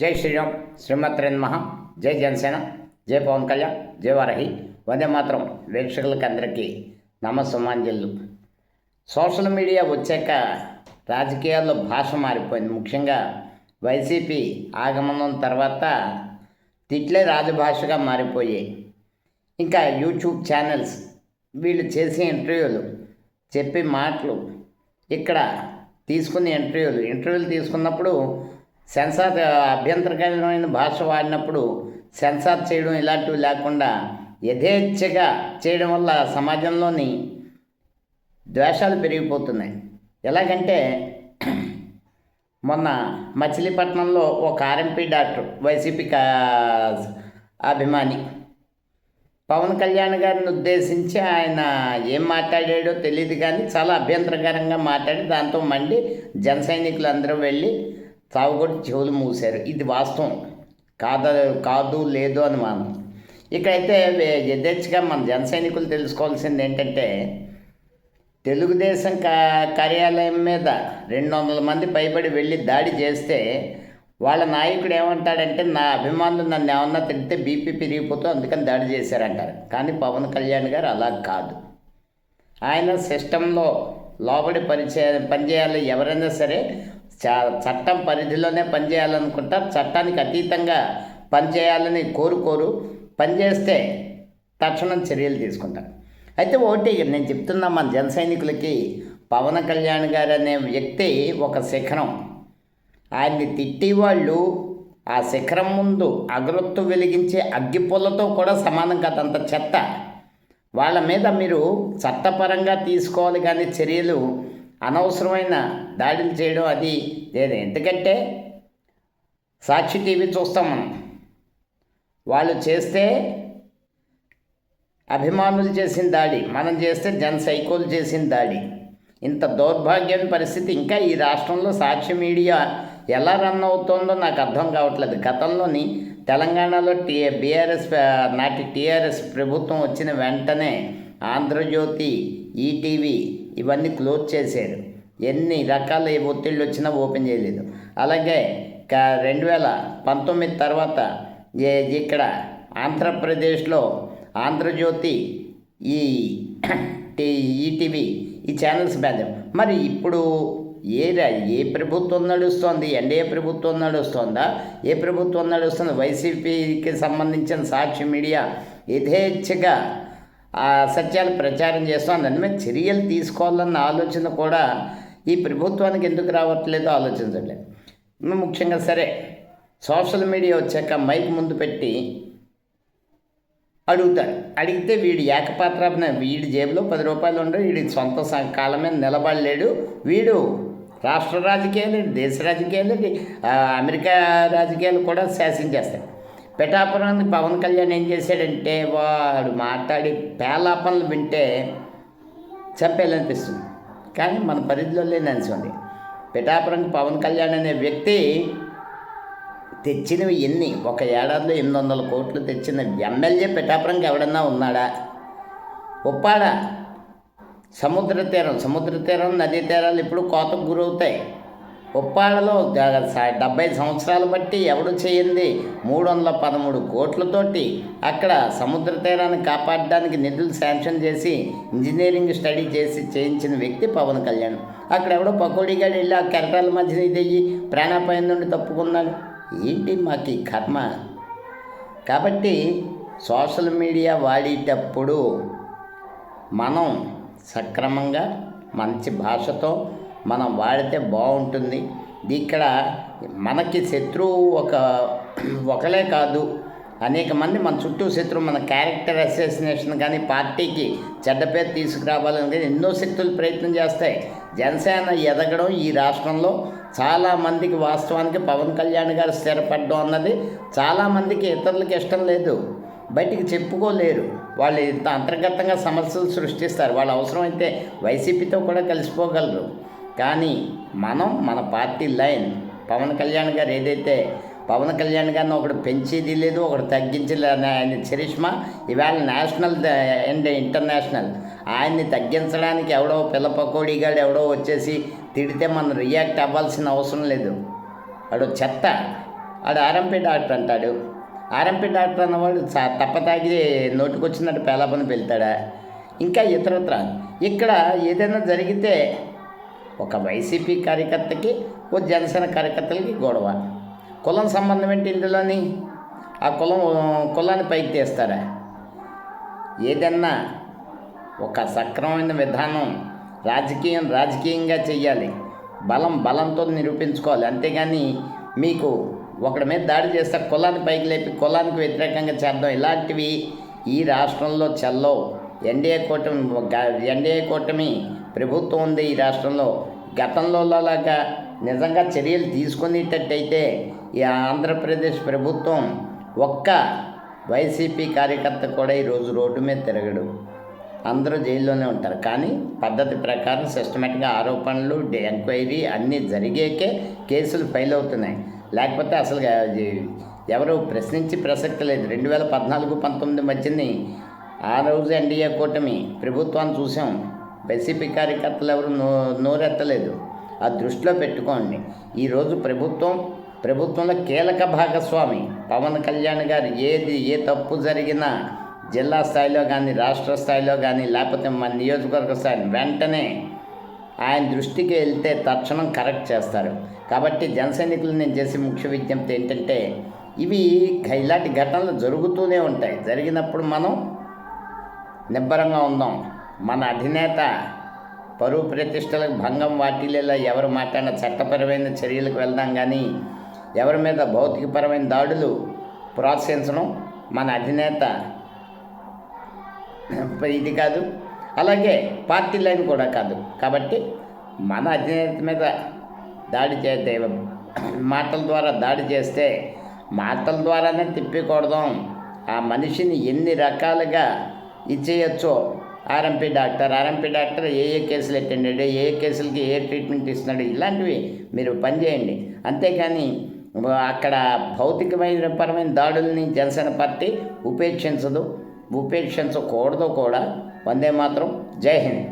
జై శ్రీరామ్, శ్రీమత్రే నమః. జై జనసేన, జై పవన్ కళ్యాణ్, జై వారాహి. వందే మాత్రం వీక్షకులకి అందరికీ నమస్సుమాంజలు. సోషల్ మీడియా వచ్చాక రాజకీయాల్లో భాష మారిపోయింది. ముఖ్యంగా వైసీపీ ఆగమనం తర్వాత తిట్లే రాజభాషగా మారిపోయాయి. ఇంకా యూట్యూబ్ ఛానల్స్ వీళ్ళు చేసే ఇంటర్వ్యూలు, చెప్పే మాటలు, ఇక్కడ తీసుకునే ఇంటర్వ్యూలు తీసుకున్నప్పుడు సెన్సార్ అభ్యంతరకరమైన భాష వాడినప్పుడు సెన్సార్ చేయడం ఇలాంటివి లేకుండా యథేచ్ఛగా చేయడం వల్ల సమాజంలోని ద్వేషాలు పెరిగిపోతున్నాయి. ఎలాగంటే మొన్న మచిలీపట్నంలో ఒక ఆర్ఎంపీ డాక్టర్, వైసీపీ అభిమాని, పవన్ కళ్యాణ్ గారిని ఉద్దేశించి ఆయన ఏం మాట్లాడాడో తెలియదు కానీ చాలా అభ్యంతరకరంగా మాట్లాడి దాంతో మండి జన సైనికులు అందరూ వెళ్ళి తాగుకొట్టి చెవులు మూసారు. ఇది వాస్తవం కాదు లేదు అని మనం ఇక్కడైతే యథేచ్ఛగా మన జన సైనికులు తెలుసుకోవాల్సింది ఏంటంటే, తెలుగుదేశం కార్యాలయం మీద 200 మంది పైబడి వెళ్ళి దాడి చేస్తే వాళ్ళ నాయకుడు ఏమంటాడంటే, నా అభిమానులు నన్ను ఏమన్నా తిడితే బీపీ పెరిగిపోతూ అందుకని దాడి చేశారంటారు. కానీ పవన్ కళ్యాణ్ గారు అలా కాదు. ఆయన సిస్టంలో లోబడి పనిచేయాలి. ఎవరైనా సరే చట్టం పరిధిలోనే పనిచేయాలనుకుంటారు. చట్టానికి అతీతంగా పనిచేయాలని కోరుకోరు. పనిచేస్తే తక్షణం చర్యలు తీసుకుంటారు. అయితే ఒకటి నేను చెప్తున్నా మన జన సైనికులకి, పవన్ కళ్యాణ్ గారు అనే వ్యక్తి ఒక శిఖరం. ఆయన్ని తిట్టేవాళ్ళు ఆ శిఖరం ముందు అగరొత్తు వెలిగించే అగ్గిపుల్లతో కూడా సమానం కాదు, అంత చెత్త. వాళ్ళ మీద మీరు చట్టపరంగా తీసుకోవాలి కానీ చర్యలు అనవసరమైన దాడులు చేయడం అది లేదు. ఎందుకంటే సాక్షి టీవీ చూస్తాం మనం, వాళ్ళు చేస్తే అభిమానులు చేసిన దాడి, మనం చేస్తే జన సైకోలు చేసిన దాడి. ఇంత దౌర్భాగ్యమైన పరిస్థితి ఇంకా ఈ రాష్ట్రంలో సాక్షి మీడియా ఎలా రన్ అవుతుందో నాకు అర్థం కావట్లేదు. గతంలోని తెలంగాణలో నాటి టీఆర్ఎస్ ప్రభుత్వం వచ్చిన వెంటనే ఆంధ్రజ్యోతి, ఈటీవీ ఇవన్నీ క్లోజ్ చేశారు. ఎన్ని రకాల ఒత్తిళ్ళు వచ్చినా ఓపెన్ చేయలేదు. అలాగే 2019 తర్వాత ఇక్కడ ఆంధ్రప్రదేశ్లో ఆంధ్రజ్యోతి, ఈటీవీ ఈ ఛానల్స్ బ్యాన్. మరి ఇప్పుడు ఏ ప్రభుత్వం నడుస్తోంది? ఎన్డీఏ ప్రభుత్వం నడుస్తోందా? ఏ ప్రభుత్వం నడుస్తుంది? వైసీపీకి సంబంధించిన సాక్షి మీడియా యథేచ్ఛగా సత్యాలు ప్రచారం చేస్తాం. దాని మీద చర్యలు తీసుకోవాలన్న ఆలోచన కూడా ఈ ప్రభుత్వానికి ఎందుకు రావట్లేదో ఆలోచించట్లేదు. ముఖ్యంగా సరే సోషల్ మీడియా వచ్చాక మైక్ ముందు పెట్టి అడుగుతాడు. అడిగితే వీడు ఏకపాత్రాభినయ, వీడి జేబులో 10 రూపాయలు ఉండవు, వీడి సొంత కాలం మీద నిలబడలేడు, వీడు రాష్ట్ర రాజకీయాలు, దేశ రాజకీయాలు, అమెరికా రాజకీయాలు కూడా శాసించేస్తాడు. పిఠాపురాన్ని పవన్ కళ్యాణ్ ఏం చేశాడంటే, వాడు మాట్లాడి పేలాపనలు వింటే చంపేయాలనిపిస్తుంది. కానీ మన పరిధిలో లేని అనిస్తుంది. పిఠాపురానికి పవన్ కళ్యాణ్ అనే వ్యక్తి తెచ్చినవి ఎన్ని? ఒక ఏడాదిలో 800 కోట్లు తెచ్చిన ఎమ్మెల్యే పిఠాపురంకి ఎవడన్నా ఉన్నాడా? ఉప్పాడ సముద్ర తీరం, నదీ తీరాలు ఇప్పుడు కోతకు గురవుతాయి. ఉప్పాడలో 70 సంవత్సరాలు బట్టి ఎవడు చేయింది 313 కోట్లతోటి అక్కడ సముద్ర తీరాన్ని కాపాడడానికి నిధులు శాంక్షన్ చేసి ఇంజనీరింగ్ స్టడీ చేసి చేయించిన వ్యక్తి పవన్ కళ్యాణ్. అక్కడ ఎవడో పకోడీగాడు వెళ్ళి ఆ కెరటాల మధ్యన ఇదయ్యి ప్రాణాపాయం నుండి తప్పుకున్నాడు. ఏంటి మాకు ఈ కర్మ? కాబట్టి సోషల్ మీడియా వాడేటప్పుడు మనం సక్రమంగా మంచి భాషతో మనం వాడితే బాగుంటుంది. ఇక్కడ మనకి శత్రువు ఒకలే కాదు, అనేక మంది మన చుట్టూ శత్రువు. మన క్యారెక్టర్ అసోసినేషన్ కానీ పార్టీకి చెడ్డ పేరు తీసుకురావాలని కానీ ఎన్నో శక్తులు ప్రయత్నం చేస్తాయి. జనసేన ఎదగడం ఈ రాష్ట్రంలో చాలామందికి, వాస్తవానికి పవన్ కళ్యాణ్ గారు స్థిరపడడం అన్నది చాలామందికి, ఇతరులకు ఇష్టం లేదు, బయటికి చెప్పుకోలేరు. వాళ్ళు ఇంత అంతర్గతంగా సమస్యలు సృష్టిస్తారు. వాళ్ళు అవసరమైతే వైసీపీతో కూడా కలిసిపోగలరు. కానీ మన పార్టీ లైన్ పవన్ కళ్యాణ్ గారు ఏదైతే, పవన్ కళ్యాణ్ గారిని ఒకడు పెంచేది లేదు, ఒకడు తగ్గించలేదు. ఆయన చరిష్మా ఇవాళ నేషనల్ అండ్ ఇంటర్నేషనల్. ఆయన్ని తగ్గించడానికి ఎవడో పిల్ల పకోడీగాడు ఎవడో వచ్చేసి తిడితే మనం రియాక్ట్ అవ్వాల్సిన అవసరం లేదు. వాడు చెత్త, ఆడు ఆర్ఎంపీ డాక్టర్ అంటాడు. ఆర్ఎంపీ డాక్టర్ అన్నవాడు తప్పతాగి నోటికొచ్చినట్టు పేలాపని వెళ్తాడా? ఇంకా ఇతరత్ర ఇక్కడ ఏదైనా జరిగితే ఒక వైసీపీ కార్యకర్తకి ఓ జనసేన కార్యకర్తలకి గొడవ. కులం సంబంధం ఏంటి ఇందులోని? ఆ కులాన్ని పైకి తీస్తారా? ఏదన్నా ఒక సక్రమమైన విధానం రాజకీయంగా చెయ్యాలి. బలంతో నిరూపించుకోవాలి. అంతేగాని మీకు ఒకడి మీద దాడి చేస్తే కులాన్ని పైకి లేపి కులానికి వ్యతిరేకంగా చేద్దాం, ఇలాంటివి ఈ రాష్ట్రంలో చెల్లవు. ఎన్డీఏ కూటమి ప్రభుత్వం ఉంది ఈ రాష్ట్రంలో. గతంలో లాగా నిజంగా చర్యలు తీసుకునేటట్టయితే ఈ ఆంధ్రప్రదేశ్ ప్రభుత్వం ఒక్క వైసీపీ కార్యకర్త కూడా ఈరోజు రోడ్డు మీద తిరగడు, అందరూ జైల్లోనే ఉంటారు. కానీ పద్ధతి ప్రకారం సిస్టమేటిక్గా ఆరోపణలు, ఎంక్వైరీ అన్నీ జరిగాకే కేసులు ఫైల్ అవుతున్నాయి. లేకపోతే అసలు ఎవరు ప్రశ్నించి ప్రసక్తి లేదు. 2014-19 మధ్యని ఆ రోజు ఎన్డీఏ కూటమి ప్రభుత్వాన్ని చూసాం. వైసీపీ కార్యకర్తలు ఎవరు నోరెత్తలేదు. ఆ దృష్టిలో పెట్టుకోండి. ఈరోజు ప్రభుత్వంలో కీలక భాగస్వామి పవన్ కళ్యాణ్ గారు ఏ తప్పు జరిగినా జిల్లా స్థాయిలో కానీ రాష్ట్ర స్థాయిలో కానీ లేకపోతే మన నియోజకవర్గ స్థాయి వెంటనే ఆయన దృష్టికి వెళ్తే తక్షణం కరెక్ట్ చేస్తారు. కాబట్టి జనసైనికులు నేను చేసే ముఖ్య విజ్ఞప్తి ఏంటంటే ఇలాంటి ఘటనలు జరుగుతూనే ఉంటాయి. జరిగినప్పుడు మనం నిబ్బరంగా ఉందాం. మన అధినేత పరువు ప్రతిష్టలకు భంగం వాటిల్లేలా ఎవరు మాట్లాడిన చట్టపరమైన చర్యలకు వెళ్దాం, కానీ ఎవరి మీద భౌతికపరమైన దాడులు ప్రోత్సహించడం మన అధినేత ఇది కాదు. అలాగే పార్టీ లైన్ కూడా కాదు. కాబట్టి మన అధినేత మీద దాడి చేస్తే మాటల ద్వారా దాడి చేస్తే మాటల ద్వారానే తిప్పికొడదాం. ఆ మనిషిని ఎన్ని రకాలుగా ఇచ్చేయచ్చో ఆర్ఎంపీ డాక్టర్ ఏ కేసులు అటెండ్ అయ్యాడు, ఏ కేసులకి ఏ ట్రీట్మెంట్ ఇస్తున్నాడు, ఇలాంటివి మీరు పనిచేయండి. అంతేకాని అక్కడ భౌతికమైన పరమైన దాడుల్ని జనసేన పార్టీ ఉపేక్షించకూడదు కూడా. వందే మాత్రం. జై హింద్.